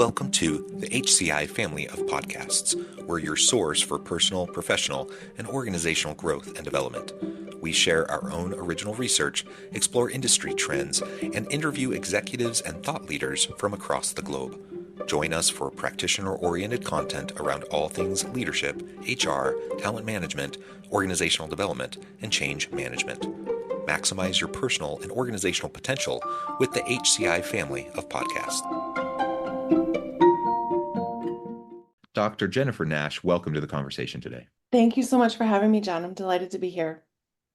Welcome to the HCI family of podcasts. We're your source for personal, professional, and organizational growth and development. We share our own original research, explore industry trends, and interview executives and thought leaders from across the globe. Join us for practitioner-oriented content around all things leadership, HR, talent management, organizational development, and change management. Maximize your personal and organizational potential with the HCI family of podcasts. Dr. Jennifer Nash, welcome to the conversation today. Thank you so much for having me, John. I'm delighted to be here.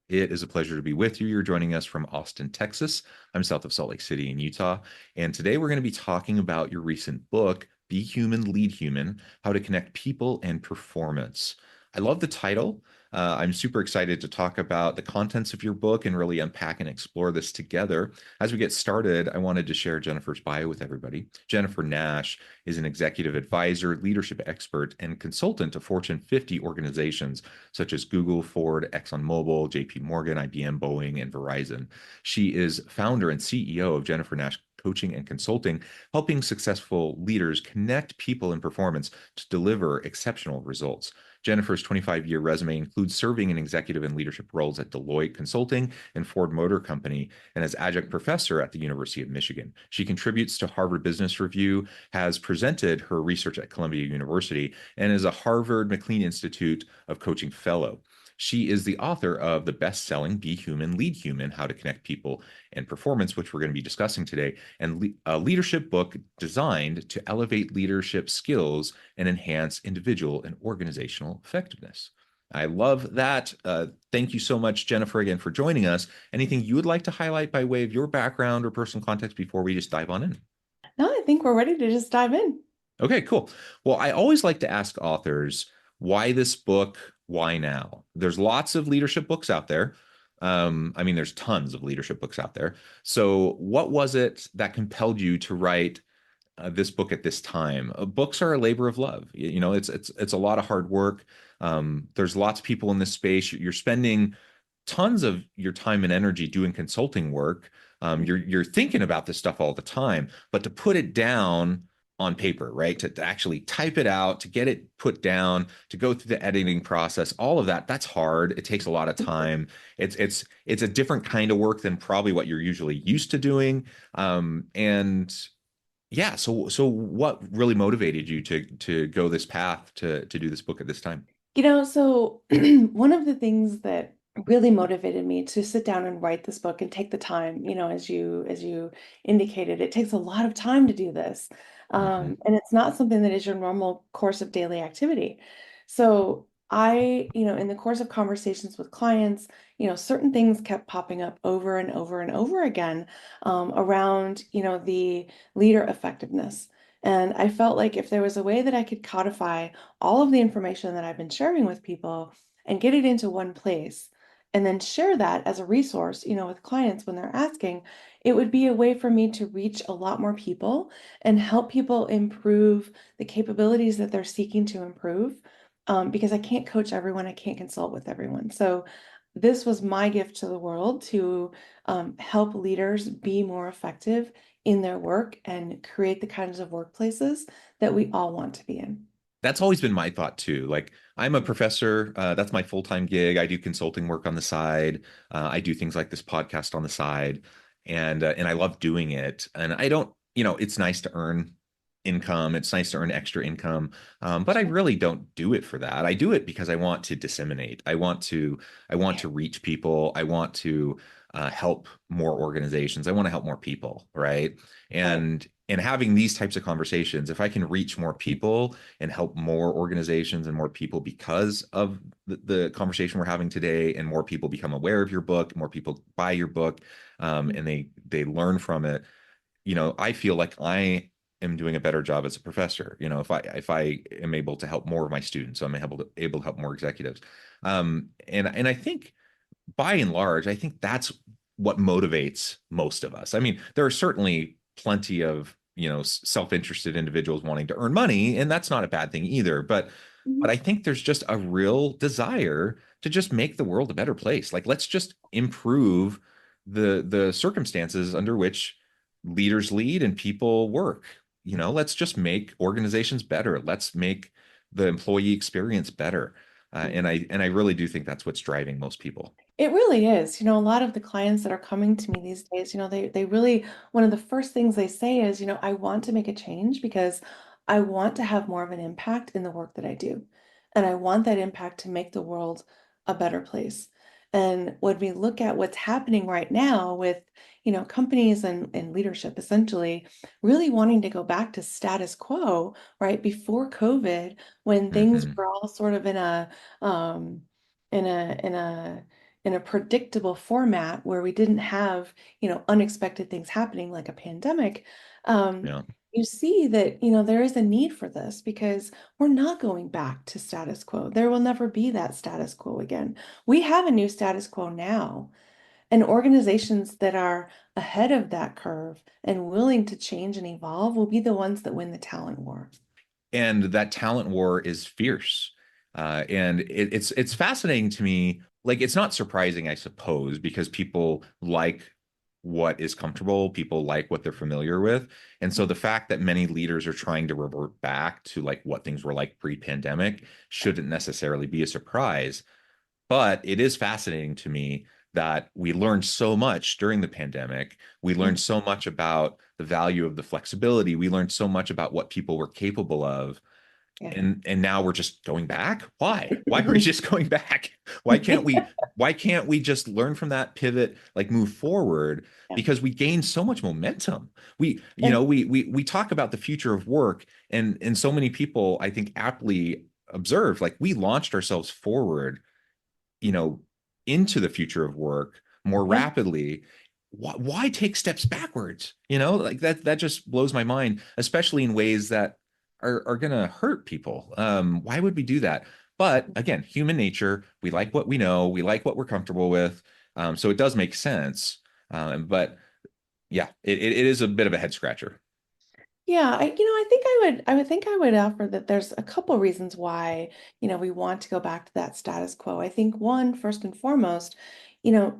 It is a pleasure to be with you. You're joining us from Austin, Texas. I'm south of Salt Lake City in Utah. And today we're going to be talking about your recent book, Be Human, Lead Human, How to Connect People and Performance. I love the title. I'm super excited to talk about the contents of your book and really unpack and explore this together. As we get started, I wanted to share Jennifer's bio with everybody. Jennifer Nash is an executive advisor, leadership expert, and consultant to Fortune 50 organizations such as Google, Ford, ExxonMobil, JP Morgan, IBM, Boeing, and Verizon. She is founder and CEO of Jennifer Nash Coaching and Consulting, helping successful leaders connect people and performance to deliver exceptional results. Jennifer's 25-year resume includes serving in executive and leadership roles at Deloitte Consulting and Ford Motor Company, and as adjunct professor at the University of Michigan. She contributes to Harvard Business Review, has presented her research at Columbia University, and is a Harvard McLean Institute of Coaching Fellow. She is the author of the best-selling Be Human, Lead Human, How to Connect People and Performance, which we're going to be discussing today, and a leadership book designed to elevate leadership skills and enhance individual and organizational effectiveness. I love that. Thank you so much, Jennifer, again, for joining us. Anything you would like to highlight by way of your background or personal context before we just dive on in? No, I think we're ready to just dive in. Okay, cool. Well, I always like to ask authors, why this book? Why now? There's lots of leadership books out there. There's tons of leadership books out there. So what was it that compelled you to write this book at this time? Books are a labor of love. You know, it's a lot of hard work. There's lots of people in this space. You're spending tons of your time and energy doing consulting work. You're thinking about this stuff all the time, but to put it down on paper, right? To actually type it out, to get it put down, to go through the editing process, all of that's hard. It takes a lot of time. It's a different kind of work than probably what you're usually used to doing. So what really motivated you to go this path to do this book at this time? So one of the things that really motivated me to sit down and write this book and take the time, as you indicated, it takes a lot of time to do this. And it's not something that is your normal course of daily activity. So in the course of conversations with clients, certain things kept popping up over and over and over again around, the leader effectiveness. And I felt like if there was a way that I could codify all of the information that I've been sharing with people and get it into one place, and then share that as a resource, with clients when they're asking, it would be a way for me to reach a lot more people and help people improve the capabilities that they're seeking to improve. Because I can't coach everyone, I can't consult with everyone. So this was my gift to the world to help leaders be more effective in their work and create the kinds of workplaces that we all want to be in. That's always been my thought too. Like, I'm a professor. That's my full-time gig. I do consulting work on the side. I do things like this podcast on the side, and I love doing it. And I don't, it's nice to earn income. It's nice to earn extra income, but I really don't do it for that. I do it because I want to disseminate. I want to reach people. I want to help more organizations. I want to help more people, right? And having these types of conversations, if I can reach more people and help more organizations and more people because of the conversation we're having today, and more people become aware of your book, more people buy your book, and they learn from it, I feel like I am doing a better job as a professor. If I am able to help more of my students, so I'm able to help more executives. And I think by and large, I think that's what motivates most of us. I mean, there are certainly plenty of, self-interested individuals wanting to earn money, and that's not a bad thing either. But I think there's just a real desire to just make the world a better place. Like, let's just improve the circumstances under which leaders lead and people work. let's just make organizations better. Let's make the employee experience better. And I really do think that's what's driving most people. It really is. A lot of the clients that are coming to me these days, they really, one of the first things they say is, I want to make a change because I want to have more of an impact in the work that I do. And I want that impact to make the world a better place. And when we look at what's happening right now with, companies and leadership essentially really wanting to go back to status quo, right? Before COVID, when things Hmm. were all sort of um, in a predictable format where we didn't have, unexpected things happening like a pandemic, um, Yeah. you see that, there is a need for this because we're not going back to status quo. There will never be that status quo again. We have a new status quo now, and organizations that are ahead of that curve and willing to change and evolve will be the ones that win the talent war. And that talent war is fierce. And it's fascinating to me. Like, it's not surprising, I suppose, because people like what is comfortable, people like what they're familiar with. And so the fact that many leaders are trying to revert back to like what things were like pre-pandemic shouldn't necessarily be a surprise. But it is fascinating to me that we learned so much during the pandemic. We Mm, learned so much about the value of the flexibility. We learned so much about what people were capable of. yeah. And now we're just going back. Why are we just going back? Why can't we just learn from that, pivot, like move forward? Yeah. Because we gained so much momentum. we you Yeah. know we we we talk about the future of work, and so many people, I think, aptly observe, like, we launched ourselves forward, you know, into the future of work more Yeah. rapidly. Why take steps backwards? Like, that just blows my mind, especially in ways that are going to hurt people. Why would we do that? But again, human nature, we like what we know, we like what we're comfortable with. So it does make sense. But yeah, it is a bit of a head scratcher. Yeah, I would think I would offer that there's a couple reasons why, we want to go back to that status quo. I think one, first and foremost,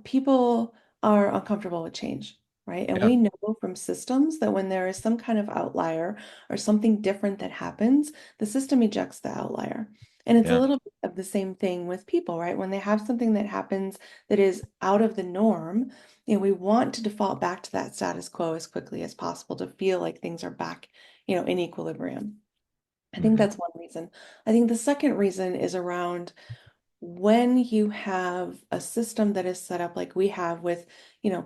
people are uncomfortable with change, right? And Yeah. we know from systems that when there is some kind of outlier or something different that happens, the system ejects the outlier. And it's a Yeah. little bit of the same thing with people, right? When they have something that happens that is out of the norm, we want to default back to that status quo as quickly as possible to feel like things are back, in equilibrium. I think Hmm. that's one reason. I think the second reason is around when you have a system that is set up like we have with,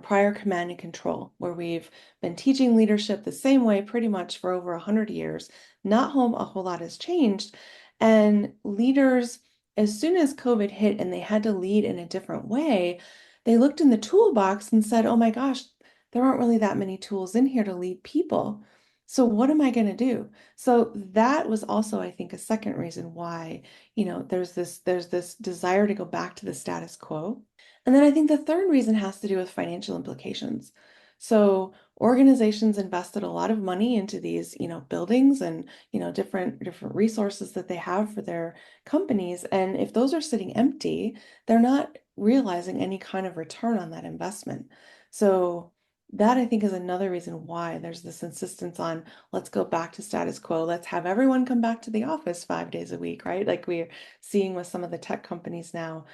prior command and control, where we've been teaching leadership the same way pretty much for over 100 years, not a whole lot has changed. And leaders, as soon as COVID hit and they had to lead in a different way, they looked in the toolbox and said, oh my gosh, there aren't really that many tools in here to lead people. So what am I going to do? So that was also, I think, a second reason why there's this desire to go back to the status quo. And then I think the third reason has to do with financial implications. So organizations invested a lot of money into these, buildings and, different resources that they have for their companies. And if those are sitting empty, they're not realizing any kind of return on that investment. So that, I think, is another reason why there's this insistence on, let's go back to status quo. Let's have everyone come back to the office 5 days a week, right? Like we're seeing with some of the tech companies now,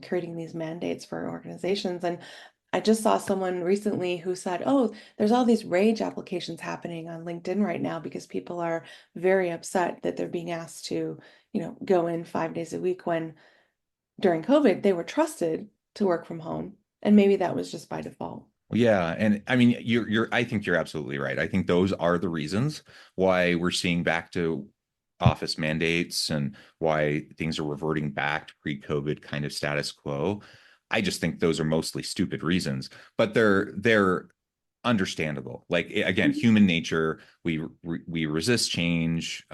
creating these mandates for organizations. And I just saw someone recently who said, oh, there's all these rage applications happening on LinkedIn right now because people are very upset that they're being asked to, go in 5 days a week when during COVID they were trusted to work from home. And maybe that was just by default. Yeah, and I mean, I think you're absolutely right. I think those are the reasons why we're seeing back to office mandates and why things are reverting back to pre-COVID kind of status quo. I just think those are mostly stupid reasons, but they're understandable. Like, again, human nature, we resist change.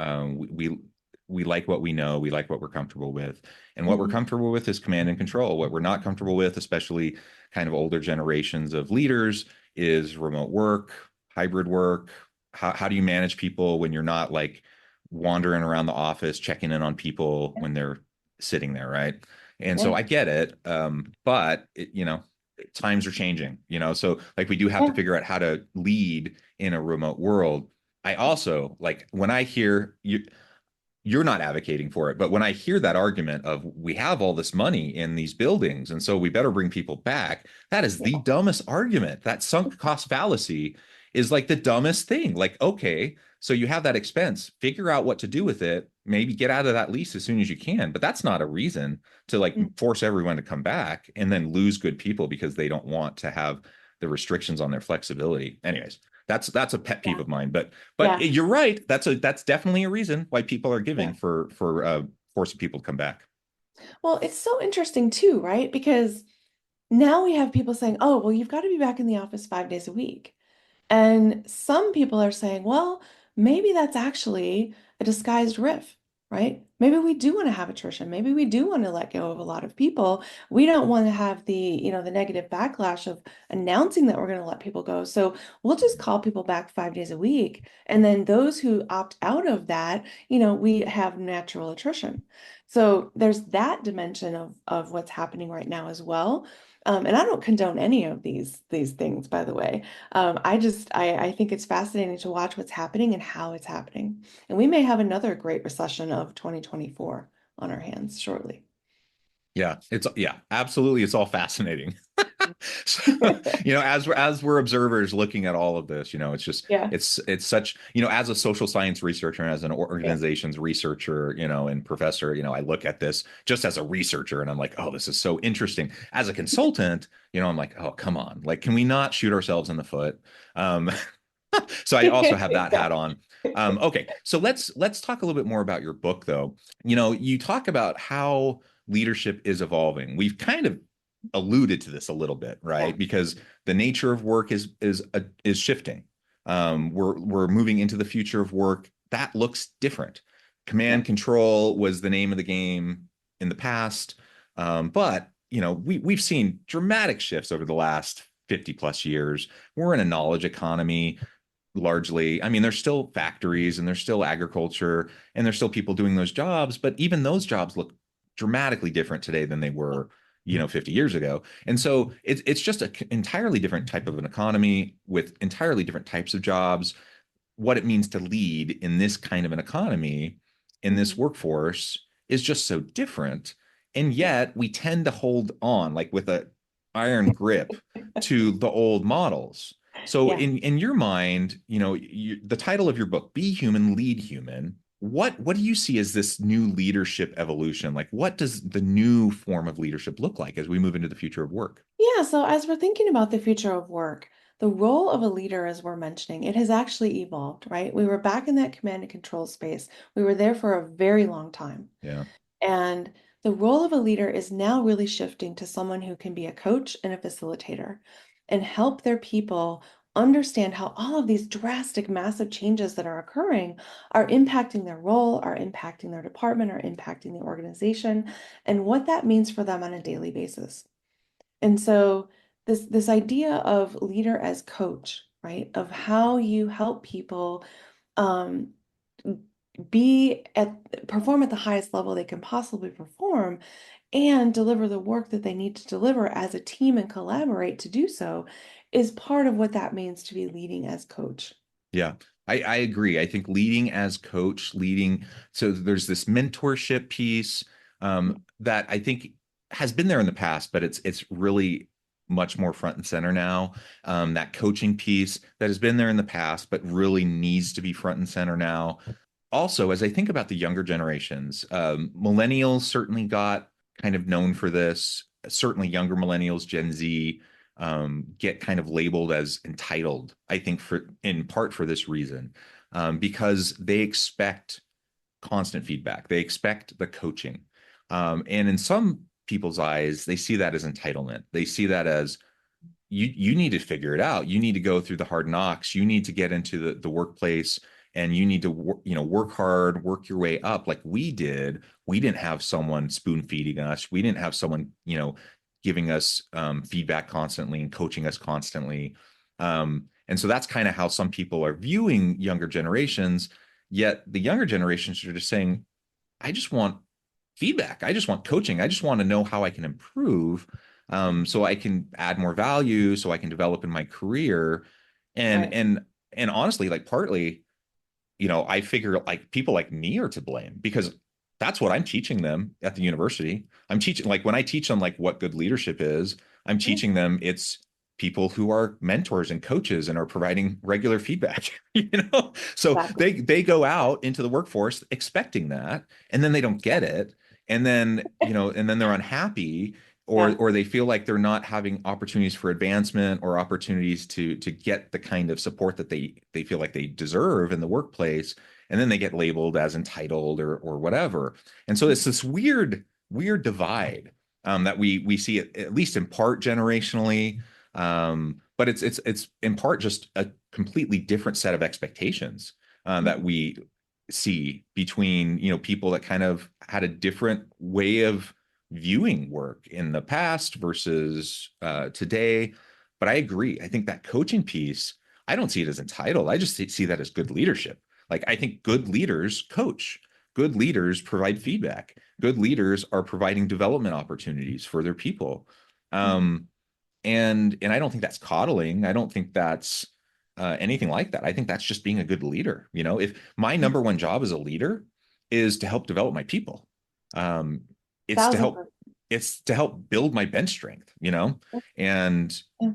We like what we know, we like what we're comfortable with, and what we're Mhm. comfortable with is command and control. What we're not comfortable with, especially kind of older generations of leaders, is remote work, hybrid work. How do you manage people when you're not like wandering around the office checking in on people Yeah. when they're sitting there, right? And so Yeah. I get it, but times are changing, so like we do have to Yeah. figure out how to lead in a remote world. I also like when I hear you're not advocating for it, but when I hear that argument of we have all this money in these buildings and so we better bring people back, that is the Yeah. dumbest argument. That sunk cost fallacy is like the dumbest thing. Like, okay, so you have that expense, figure out what to do with it, maybe get out of that lease as soon as you can, but that's not a reason to like Mm. force everyone to come back and then lose good people because they don't want to have the restrictions on their flexibility. Anyways, that's a pet peeve Yeah. of mine, but Yeah. you're right. That's definitely a reason why people are giving Yeah. for forcing people to come back. Well, it's so interesting too, right? Because now we have people saying, oh, well, you've got to be back in the office 5 days a week. And some people are saying, well, maybe that's actually a disguised riff, right? Maybe we do want to have attrition. Maybe we do want to let go of a lot of people. We don't want to have the negative backlash of announcing that we're going to let people go. So we'll just call people back 5 days a week. And then those who opt out of that, we have natural attrition. So there's that dimension of what's happening right now as well. And I don't condone any of these things, by the way. I think it's fascinating to watch what's happening and how it's happening. And we may have another great recession of 2024 on our hands shortly. Yeah, absolutely. It's all fascinating. So, as we're observers looking at all of this, it's just Yeah. it's such, as a social science researcher and as an Yeah. organization's researcher, and professor, I look at this just as a researcher and I'm like, oh, this is so interesting. As a consultant, I'm like, oh, come on. Like, can we not shoot ourselves in the foot? Um, so I also have that hat Exactly. on. Okay, so let's talk a little bit more about your book, though. You talk about how leadership is evolving. We've kind of alluded to this a little bit, Yeah. right? Because the nature of work is shifting. We're moving into the future of work that looks different. Yeah. Command control was the name of the game in the past, but we've seen dramatic shifts over the last 50 plus years. We're in a knowledge economy largely. I mean, there's still factories and there's still agriculture and there's still people doing those jobs, but even those jobs look dramatically different today than they were, 50 years ago. And so it's just an entirely different type of an economy with entirely different types of jobs. What it means to lead in this kind of an economy, in this Mhm. workforce, is just so different. And Yeah. yet we tend to hold on like with a iron grip to the old models. So Yeah. in your mind, the title of your book, Be Human, Lead Human, what do you see as this new leadership evolution? Like what does the new form of leadership look like as we move into the future of work? Yeah, so as we're thinking about the future of work, the role of a leader, as we're mentioning, it has actually evolved, right? We were back in that command and control space. We were there for a very long time. Yeah. And the role of a leader is now really shifting to someone who can be a coach and a facilitator and help their people understand how all of these drastic, massive changes that are occurring are impacting their role, are impacting their department, are impacting the organization, and what that means for them on a daily basis. And so this idea of leader as coach, right? Of how you help people um, be at perform at the highest level they can possibly perform and deliver the work that they need to deliver as a team and collaborate to do so is part of what that means to be leading as coach. Yeah, I agree. I think leading as coach, so there's this mentorship piece that I think has been there in the past, but it's really much more front and center now. That coaching piece that has been there in the past, but really needs to be front and center now. Also, as I think about the younger generations, millennials certainly got kind of known for this. Certainly, younger millennials, Gen Z, get kind of labeled as entitled. I think for in part for this reason, because they expect constant feedback. They expect the coaching, and in some people's eyes, they see that as entitlement. They see that as you need to figure it out. You need to go through the hard knocks. You need to get into the workplace and you need to work hard, work your way up like we did. We didn't have someone spoon feeding us. We didn't have someone, giving us feedback constantly and coaching us constantly. And so that's kind of how some people are viewing younger generations. Yet the younger generations are just saying, I just want feedback. I just want coaching. I just want to know how I can improve, so I can add more value, so I can develop in my career. And Right. and and honestly, like partly, I figure like people like me are to blame because that's what I'm teaching them at the university. I'm teaching, like when I teach them like what good leadership is, I'm Yeah, teaching them it's people who are mentors and coaches and are providing regular feedback, So exactly. they go out into the workforce expecting that, and then they don't get it. And then they're unhappy, or Yeah. they feel like they're not having opportunities for advancement or opportunities to get the kind of support that they feel like they deserve in the workplace, and then they get labeled as entitled or whatever. And so it's this weird divide, that we see it, at least in part generationally, but it's in part just a completely different set of expectations, that Mhm. we see between people that kind of had a different way of viewing work in the past versus today. But I agree. I think that coaching piece, I don't see it as entitled. I just see that as good leadership. Like I think good leaders coach, good leaders provide feedback, good leaders are providing development opportunities for their people. Mhm. Um, and I don't think that's coddling. I don't think that's anything like that. I think that's just being a good leader. If my Yeah. number one job as a leader is to help develop my people, um, it's to help 1000%. it's to help build my bench strength. And Yeah.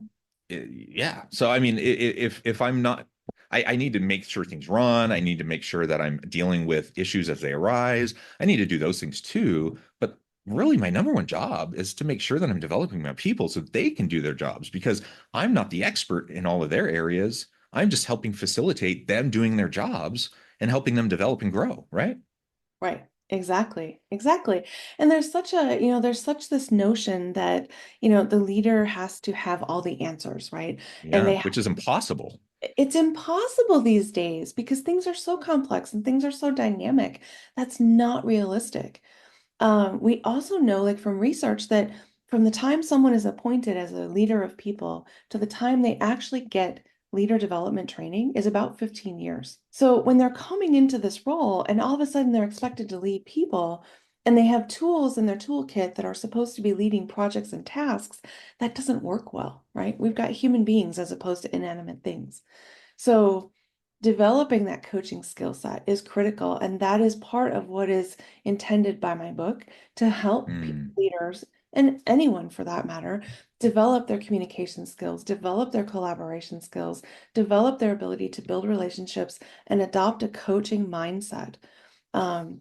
yeah. So I mean, if I'm not, I need to make sure things run. I need to make sure that I'm dealing with issues as they arise. I need to do those things too. But really, my number one job is to make sure that I'm developing my people so they can do their jobs, because I'm not the expert in all of their areas. I'm just helping facilitate them doing their jobs and helping them develop and grow. Right. Right. Exactly. Exactly. And there's such this notion that, the leader has to have all the answers, right? And Yeah. Which is impossible. it's impossible these days because things are so complex and things are so dynamic. That's not realistic. We also know, like from research, that from the time someone is appointed as a leader of people to the time they actually get leader development training is about 15 years. So when they're coming into this role and all of a sudden they're expected to lead people and they have tools in their toolkit that are supposed to be leading projects and tasks, that doesn't work well, right? We've got human beings as opposed to inanimate things. So developing that coaching skill set is critical. And that is part of what is intended by my book to help Mm. leaders and anyone for that matter develop their communication skills, develop their collaboration skills, develop their ability to build relationships and adopt a coaching mindset. Um,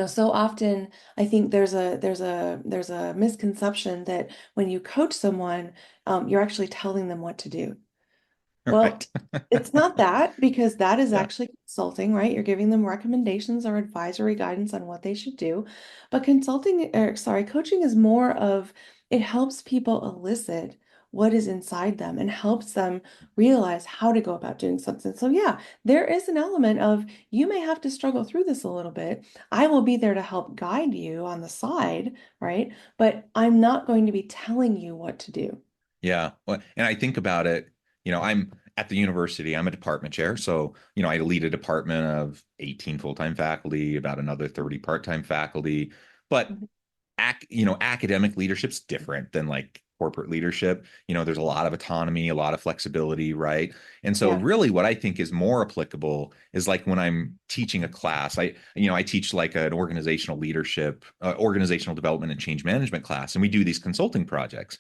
so often I think there's a misconception that when you coach someone, you're actually telling them what to do. Well, Right. it's not that because that is Yeah. actually consulting, right? You're giving them recommendations or advisory guidance on what they should do. But coaching is more of it helps people elicit what is inside them and helps them realize how to go about doing something. So, yeah, there is an element of you may have to struggle through this a little bit. I will be there to help guide you on the side, right? But I'm not going to be telling you what to do. Yeah. Well, and I think about it, I'm at the university, I'm a department chair. So, I lead a department of 18 full-time faculty, about another 30 part-time faculty. But Mhm. academic leadership's different than like corporate leadership. There's a lot of autonomy, a lot of flexibility, right? And so Yeah. really what I think is more applicable is like when I'm teaching a class, I teach like an organizational leadership, organizational development and change management class, and we do these consulting projects.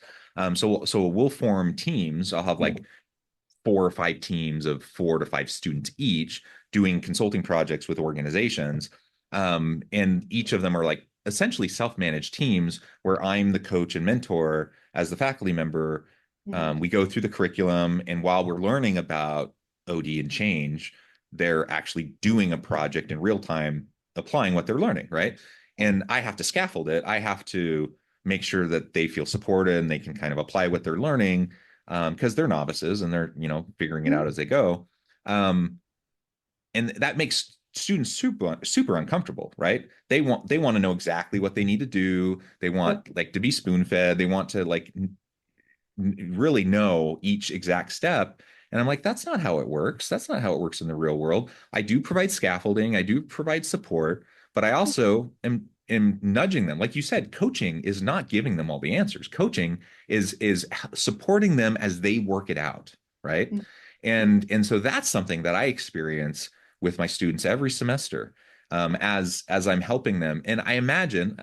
So we'll form teams. I'll have like 4 or 5 teams of 4 to 5 students each doing consulting projects with organizations. And each of them are like essentially self-managed teams where I'm the coach and mentor as the faculty member. Mhm. We go through the curriculum, and while we're learning about OD and change, they're actually doing a project in real time, applying what they're learning, right? And I have to scaffold it. I have to make sure that they feel supported and they can kind of apply what they're learning, because they're novices and they're figuring it Mhm. out as they go. Um, and that makes students super uncomfortable, right? They want to know exactly what they need to do. They Yep. want like to be spoon fed. They want to like really know each exact step. And I'm like, that's not how it works. That's not how it works in the real world. I do provide scaffolding, I do provide support, but I also am nudging them. Like you said, coaching is not giving them all the answers. Coaching is supporting them as they work it out, right? Mhm. And so that's something that I experience with my students every semester, as I'm helping them. And I imagine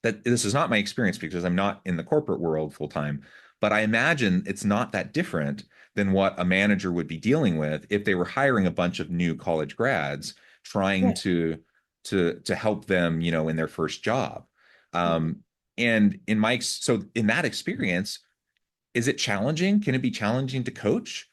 that this is not my experience because I'm not in the corporate world full time, but I imagine it's not that different than what a manager would be dealing with if they were hiring a bunch of new college grads trying Right. to help them, in their first job. Um, and so in that experience, is it challenging? Can it be challenging to coach?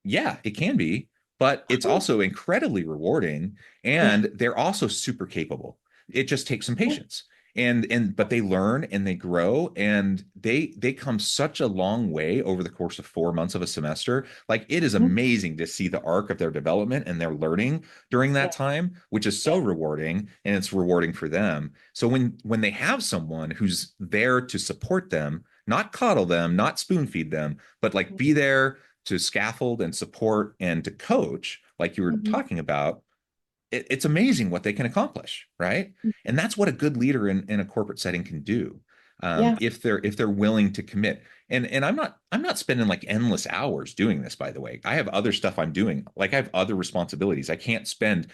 Yeah, it can be, but it's Oh, also incredibly rewarding, yeah. and they're also super capable. It just takes some Yeah. patience. But they learn and they grow, and they come such a long way over the course of 4 months of a semester. Like, it is Mhm. amazing to see the arc of their development and their learning during Yeah. that time, which is so Yeah. rewarding, and it's rewarding for them. So when they have someone who's there to support them, not coddle them, not spoon feed them, but like be there to scaffold and support and to coach, like you were Mhm. talking about, it's amazing what they can accomplish, right? And Mhm. that's what a good leader in a corporate setting can do, Yeah. if they're willing to commit. And I'm not spending like endless hours doing this. By the way, I have other stuff I'm doing. Like, I have other responsibilities. I can't spend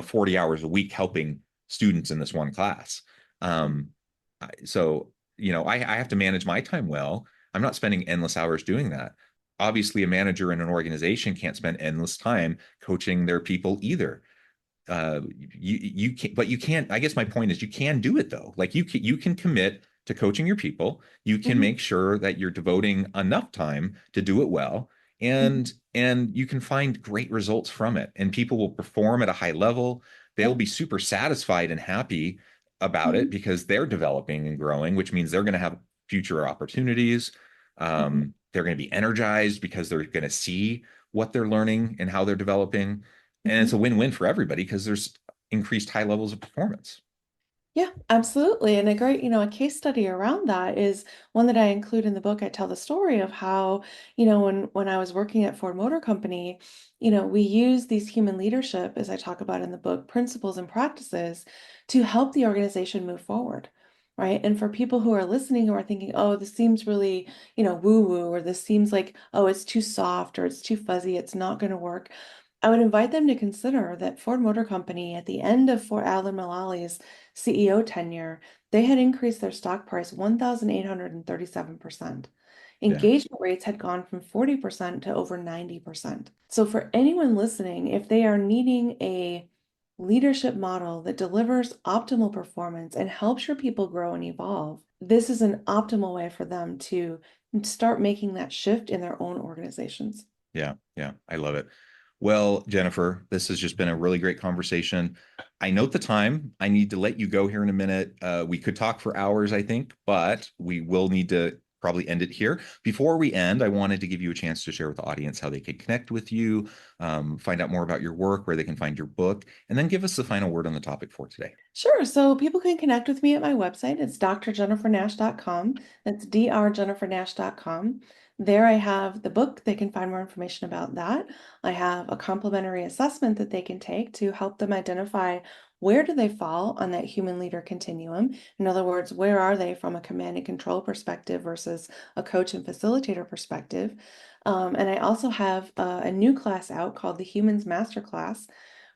40 hours a week helping students in this one class. Um, so I have to manage my time well. I'm not spending endless hours doing that. Obviously, a manager in an organization can't spend endless time coaching their people either. You can, but you can't. I guess my point is, you can do it though. Like, you can commit to coaching your people. You can Mhm. make sure that you're devoting enough time to do it well, Mhm. and you can find great results from it. And people will perform at a high level. They'll Yeah. be super satisfied and happy about it Mhm. because they're developing and growing, which means they're going to have future opportunities. Mhm. They're going to be energized because they're going to see what they're learning and how they're developing, and it's Mhm. a win-win for everybody because there's increased high levels of performance. Yeah, absolutely. And a great, a case study around that is one that I include in the book. I tell the story of how, when I was working at Ford Motor Company, we use these human leadership, as I talk about in the book, principles and practices to help the organization move forward. Right. And for people who are listening who are thinking, oh, this seems really, woo-woo, or this seems like, oh, it's too soft or it's too fuzzy, it's not going to work. I would invite them to consider that Ford Motor Company, at the end of Fort Alan Mullally's CEO tenure, they had increased their stock price 1,837%. Yeah. Engagement rates had gone from 40% to over 90%. So, for anyone listening, if they are needing a leadership model that delivers optimal performance and helps your people grow and evolve, this is an optimal way for them to start making that shift in their own organizations. Yeah. Yeah. I love it. Well, Jennifer, this has just been a really great conversation. I note the time. I need to let you go here in a minute. We could talk for hours, I think, but we will need to probably end it here. Before we end, I wanted to give you a chance to share with the audience how they can connect with you, find out more about your work, where they can find your book, and then give us the final word on the topic for today. Sure. So people can connect with me at my website. It's drjennifernash.com. That's drjennifernash.com. There I have the book. They can find more information about that. I have a complimentary assessment that they can take to help them identify where do they fall on that human leader continuum. In other words, where are they from a command and control perspective versus a coach and facilitator perspective. And I also have a new class out called the Humans Masterclass,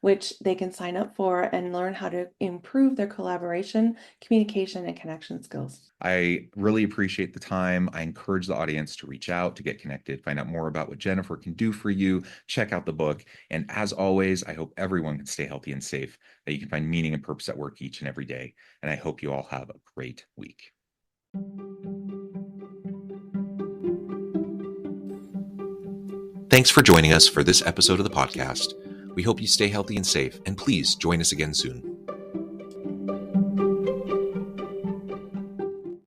which they can sign up for and learn how to improve their collaboration, communication, and connection skills. I really appreciate the time. I encourage the audience to reach out, to get connected, find out more about what Jennifer can do for you, check out the book. And as always, I hope everyone can stay healthy and safe, that you can find meaning and purpose at work each and every day. And I hope you all have a great week. Thanks for joining us for this episode of the podcast. We hope you stay healthy and safe, and please join us again soon.